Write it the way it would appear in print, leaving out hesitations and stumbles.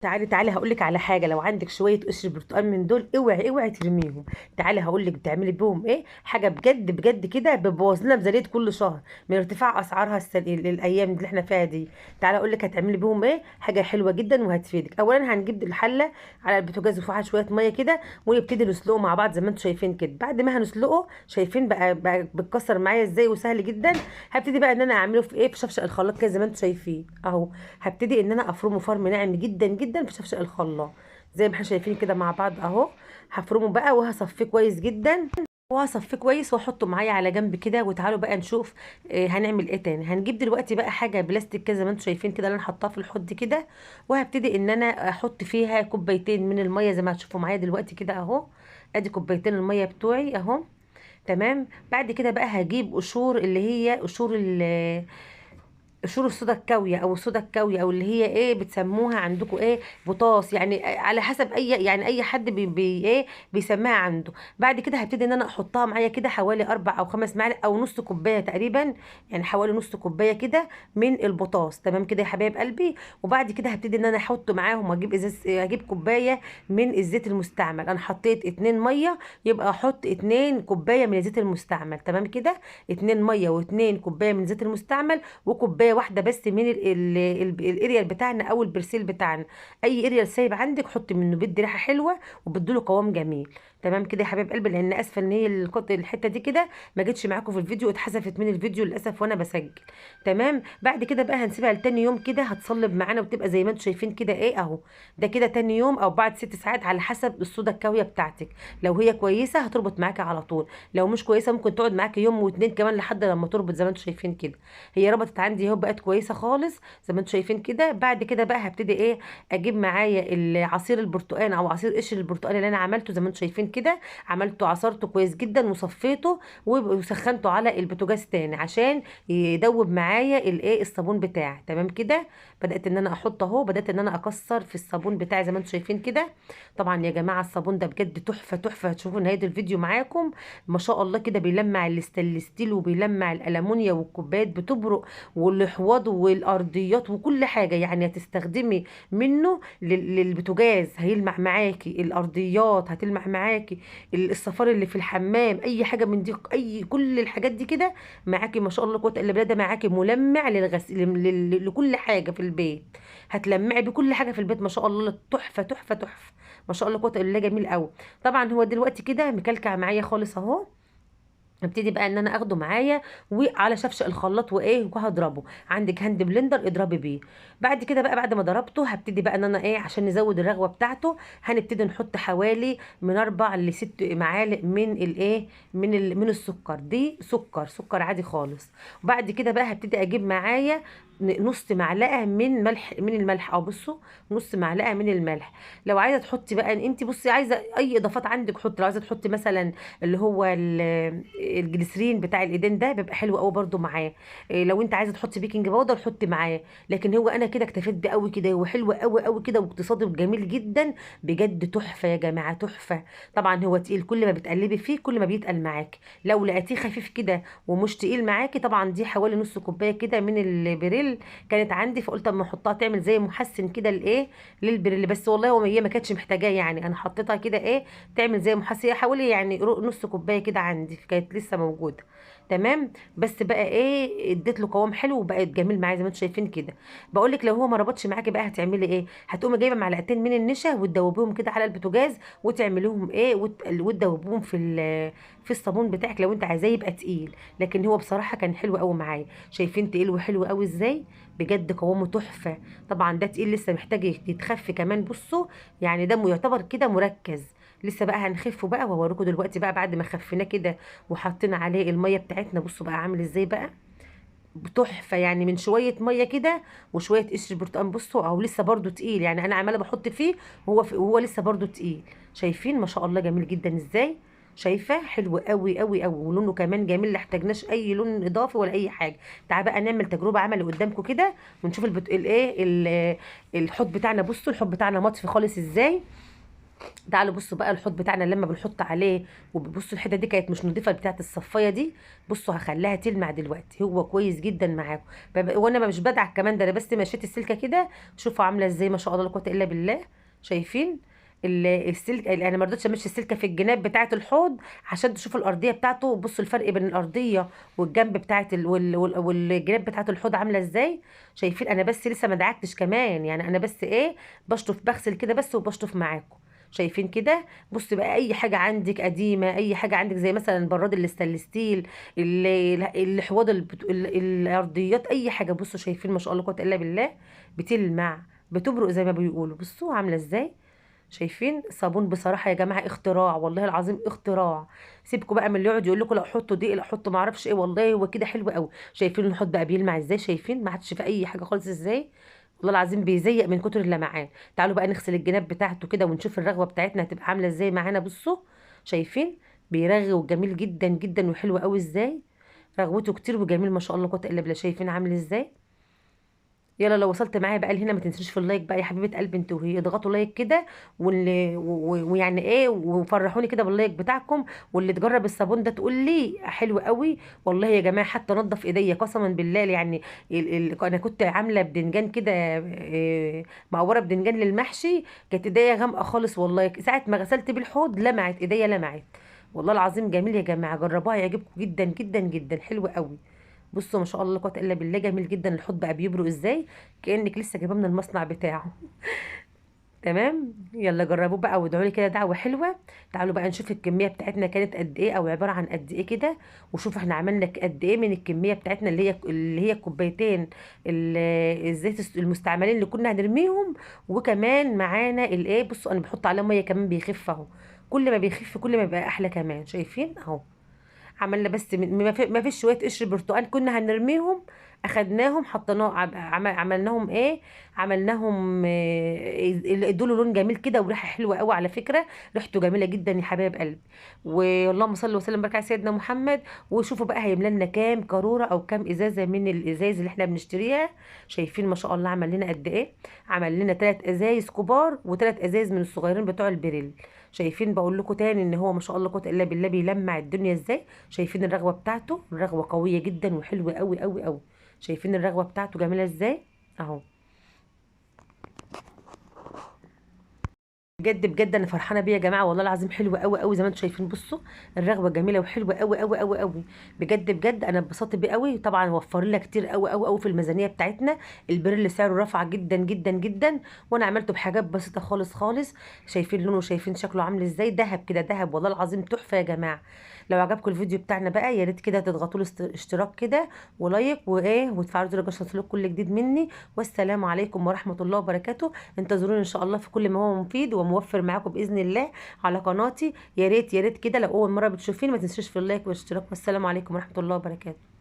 تعالي تعالي هقول لك على حاجه. لو عندك شويه قشر برتقال من دول، اوعي اوعي ترميهم. تعالي هقول لك بتعملي بيهم ايه، حاجه بجد بجد كده بتبوظ لنا ميزانيه كل شهر من ارتفاع اسعارها الايام اللي احنا فيها دي. تعالي اقول لك هتعملي بيهم ايه، حاجه حلوه جدا وهتفيدك. اولا هنجيب الحله على البوتاجاز وفيها شويه ميه كده، ونبتدي نسلقه مع بعض زي ما انتم شايفين كده. بعد ما هنسلقه شايفين بقى بتكسر معايا ازاي وسهل جدا. هبتدي بقى ان انا اعمله في ايه، في شفشق الخلاط كده زي ما انتم شايفين اهو. هبتدي ان انا افرمه فرم ناعم جدا جدا في شفشق الخلاط زي ما احنا شايفين كده مع بعض اهو. هفرمه بقى وهصفيه كويس جدا، وهصفيه كويس واحطه معايا على جنب كده. وتعالوا بقى نشوف هنعمل ايه تاني. هنجيب دلوقتي بقى حاجه بلاستيك كده زي ما انتم شايفين كده اللي انا حطاها في الحوض كده، وهبتدي ان انا احط فيها كوبايتين من الميه زي ما هتشوفوا معايا دلوقتي كده اهو. ادي كوبايتين الميه بتوعي اهو. تمام. بعد كده بقى هجيب قشور اللي هي قشور قشور الصودا الكاوية او الصودا الكاوية او اللي هي ايه بتسموها عندكم ايه، بوتاص يعني، على حسب اي يعني اي حد بي ايه بيسميها عنده. بعد كده هبتدي ان انا احطها معايا كده حوالي 4 او 5 معالق او نص كوبايه تقريبا، يعني حوالي نص كوبايه كده من البوتاص. تمام كده يا حبايب قلبي. وبعد كده هبتدي ان انا احط معاهم واجيب ازاز، اجيب كوبايه من الزيت المستعمل. انا حطيت 2 ميه، يبقى احط 2 كوبايه من الزيت المستعمل. تمام كده، 2 ميه و2 كوبايه من الزيت المستعمل، وكوبايه واحده بس من الاريال بتاعنا او البرسيل بتاعنا. اي اريال سايب عندك حطي منه، بيدي ريحه حلوه وبديله قوام جميل. تمام كده يا حبايب قلبي، لان اسفه ان هي الحته دي كده ما جتش معاكم في الفيديو، اتحذفت من الفيديو للاسف وانا بسجل. تمام. بعد كده بقى هنسيبها لتاني يوم كده، هتصلب معانا وتبقى زي ما انتم شايفين كده ايه اهو. ده كده تاني يوم او بعد 6 ساعات على حسب الصودا الكاويه بتاعتك. لو هي كويسه هتربط معاكي على طول، لو مش كويسه ممكن تقعد معاكي يوم واتنين كمان لحد لما تربط زي ما انتم شايفين كده. هي ربطت عندي اهو، بقت كويسه خالص زي ما انتم شايفين كده. بعد كده بقى هبتدي ايه، اجيب معايا عصير البرتقال او عصير قشر البرتقال اللي انا عملته زي ما انتم شايفين كده. عملته عصرته كويس جدا وصفيته وسخنته على البوتاجاز تاني عشان يدوب معايا الايه الصابون بتاعي. تمام كده. بدات ان انا احط اهو، بدات ان انا اكسر في الصابون بتاعي زي ما انتم شايفين كده. طبعا يا جماعه الصابون ده بجد تحفه تحفه. هتشوفوا نهايه الفيديو معاكم ما شاء الله كده بيلمع الستيل وبيلمع الالمونيا، والكوبايات بتبرق والحواض والارضيات وكل حاجه. يعني هتستخدمي منه للبوتاجاز هيلمع معاكي، الارضيات هتلمع معاكي، الصفار اللي في الحمام، اي حاجه من دي، اي كل الحاجات دي كده معاكي ما شاء الله قوه الا بالله. ده معاكي ملمع لكل حاجه في البيت. هتلمعي بكل حاجه في البيت ما شاء الله. تحفه تحفه تحفه ما شاء الله قوه الا بالله، جميل قوي. طبعا هو دلوقتي كده مكلكع معايا خالص اهو. ابتدي بقى ان انا اخده معايا وعلى شفشق الخلاط وايه وهضربه. عندك هاند بلندر اضربي بيه. بعد كده بقى بعد ما ضربته هبتدي بقى ان انا ايه عشان نزود الرغوه بتاعته. هنبتدي نحط حوالي من 4 ل6 معالق من الايه من السكر. دي سكر عادي خالص. وبعد كده بقى هبتدي اجيب معايا نص معلقه من ملح، من الملح او بصوا نص معلقه من الملح. لو عايزه تحطي بقى انت بصي عايزه اي اضافات عندك حطي. لو عايزه تحطي مثلا اللي هو الجليسرين بتاع الايدين ده بيبقى حلو قوي برده معاه. لو انت عايزه تحطي بيكنج باودر حطي معاه. لكن هو انا كده اكتفيت بيه قوي كده، هو حلو قوي قوي كده واقتصادي وجميل جدا. بجد تحفه يا جماعه تحفه. طبعا هو تقيل، كل ما بتقلبي فيه كل ما بيتقل معاكي. لو لقيتيه خفيف كده ومش تقيل معاكي، طبعا دي حوالي نص كوبايه كده من البريل كانت عندي، فقلت اما احطها تعمل زي محسن كده لايه للبريل. بس والله هي ما كانتش محتاجاه، يعني انا حطيتها كده ايه تعمل زي محسن حوالي يعني نص كوبايه كده عندي كانت لسه موجوده. تمام. بس بقى ايه اديت له قوام حلو وبقت جميل معايا زي ما انتم شايفين كده. بقول لك لو هو ما ربطش معاكي بقى هتعملي ايه، هتقومي جايبه معلقتين من النشا وتدوبيهم كده على البوتاجاز وتعملوهم ايه وتدوبوهم في الصابون بتاعك لو انت عايزاه يبقى تقيل. لكن هو بصراحه كان حلو قوي معايا. شايفين تقيل وحلو قوي ازاي، بجد قوامه تحفه. طبعا ده تقيل لسه محتاج يتخفي كمان بصوا، يعني ده يعتبر كده مركز. لسه بقى هنخفه بقى واوريكم دلوقتي بقى بعد ما خفيناه كده وحطينا عليه الميه بتاعتنا. بصوا بقى عامل ازاي بقى، تحفه. يعني من شويه ميه كده وشويه قشر برتقال بصوا او لسه برضو تقيل، يعني انا عماله بحط فيه وهو لسه برضو تقيل. شايفين ما شاء الله جميل جدا ازاي. شايفه حلو قوي قوي قوي ولونه كمان جميل، لا احتاجناش اي لون اضافي ولا اي حاجه. تعال بقى نعمل تجربه عملي قدامكم كده ونشوف الايه الحوض بتاعنا. بصوا الحوض بتاعنا مطفي خالص ازاي. تعالوا بصوا بقى الحوض بتاعنا لما بنحط عليه، وبصوا الحته دي كانت مش نضيفه بتاعت الصفايه دي. بصوا هخليها تلمع دلوقتي، هو كويس جدا معاكم. وانا مش بدعك كمان، ده انا بس مشيت السلكه كده. شوفوا عامله ازاي، ما شاء الله لا قوه الا بالله. شايفين السلك؟ انا ما رضيتش امشي السلكه في الجناب بتاعه الحوض عشان تشوفوا الارضيه بتاعته. بصوا الفرق بين الارضيه والجنب بتاعه والجناب بتاعه الحوض عامله ازاي. شايفين؟ انا بس لسه ما دعكتش كمان، يعني انا بس ايه، بشطف بغسل كده بس وبشطف معاكم. شايفين كده؟ بص بقى، اي حاجه عندك قديمه، اي حاجه عندك زي مثلا البراد الستانلس ستيل، الحواض الارضيات، اي حاجه. بصوا شايفين؟ ما شاء الله لا قوه الا بالله. بتلمع، بتبرق زي ما بيقولوا. بصوا عامله ازاي. شايفين؟ صابون بصراحه يا جماعه اختراع، والله العظيم اختراع. سيبكم بقى من اللي يقعد يقول لكم لا حطوا دي لا حطوا ما اعرفش ايه، والله هو كده حلو قوي. شايفين الحوض بقى بيلمع ازاي؟ شايفين ما عادش في اي حاجه خالص ازاي؟ والله العظيم بيزيق من كتر اللمعان. تعالوا بقى نغسل الجناب بتاعته كده ونشوف الرغوه بتاعتنا هتبقى عامله ازاي معانا. بصوا شايفين؟ بيرغي وجميل جدا جدا وحلو قوي ازاي. رغوته كتير وجميل ما شاء الله لا قوه الا بالله. شايفين عامل ازاي؟ يلا لو وصلت معايا بقى لهنا ما تنسوش في اللايك بقى يا حبيبه قلبي انتوا وهي، اضغطوا لايك كده. ويعني ايه، وفرحوني كده باللايك بتاعكم. واللي تجرب الصابون ده تقول لي حلو قوي. والله يا جماعه حتى نضف ايديا قسما بالله يعني. انا كنت عامله بدنجان كده، مقوره بدنجان للمحشي. كانت ايديا غامقه خالص والله، ساعه ما غسلت بالحوض لمعت ايديا لمعت. والله العظيم جميل يا جماعه، جربوها يعجبكم جدا جدا جدا، حلو قوي. بصوا ما شاء الله لا قوه الا بالله، جميل جدا. الحوض بقى بيبرق ازاي، كانك لسه جايباه من المصنع بتاعه. تمام، يلا جربوه بقى وادعوا لي كده دعوه حلوه. تعالوا بقى نشوف الكميه بتاعتنا كانت قد ايه، او عباره عن قد ايه كده. وشوف احنا عملنا قد ايه من الكميه بتاعتنا اللي هي الكوبايتين الزيت المستعملين اللي كنا هنرميهم. وكمان معانا الايه، بصوا انا بحط عليه ميه كمان بيخف اهو. كل ما بيخف كل ما بيبقى احلى كمان. شايفين اهو؟ عملنا بس ما فيش شويه قشر برتقال كنا هنرميهم، اخدناهم حطيناه عملناهم ايه، عملناهم ادوا له لون جميل كده وريحه حلوه قوي على فكره. ريحته جميله جدا يا حبايب قلبي. واللهم صل وسلم وبارك على سيدنا محمد. وشوفوا بقى هيملى لنا كام قاروره او كام ازازه من الازاز اللي احنا بنشتريها. شايفين ما شاء الله عمل لنا قد ايه؟ عمل لنا 3 ازايز كبار و3 ازايز من الصغيرين بتوع البريل. شايفين؟ بقول لكم تاني ان هو ما شاء الله قوه الا بالله بيلمع الدنيا ازاي. شايفين الرغوه بتاعته؟ الرغوه قويه جدا وحلوه قوي قوي قوي. شايفين الرغوه بتاعته جميله ازاي اهو. بجد بجد انا فرحانه بيه يا جماعه، والله العظيم حلوه قوي قوي زي ما انتم شايفين. بصوا الرغوه جميله وحلوه قوي قوي قوي قوي. بجد بجد انا اتبسطت بيه قوي. طبعا وفر لنا كتير قوي قوي قوي في الميزانيه بتاعتنا. البريل سعره رفع جدا جدا جدا. وانا عملته بحاجات بسيطه خالص خالص. شايفين لونه؟ شايفين شكله عامل ازاي؟ دهب كده دهب، والله العظيم تحفه يا جماعه. لو عجبكم الفيديو بتاعنا بقى يا ريت كده تضغطوا له اشتراك كده ولايك وايه، وتفعلوا زر الجرس لكم كل جديد مني. والسلام عليكم ورحمه الله وبركاته. انتظروني ان شاء الله في كل ما هو مفيد وموفر معاكم باذن الله على قناتي. يا ريت يا ريت كده لو اول مره بتشوفيني ما تنسوش في اللايك والاشتراك. والسلام عليكم ورحمه الله وبركاته.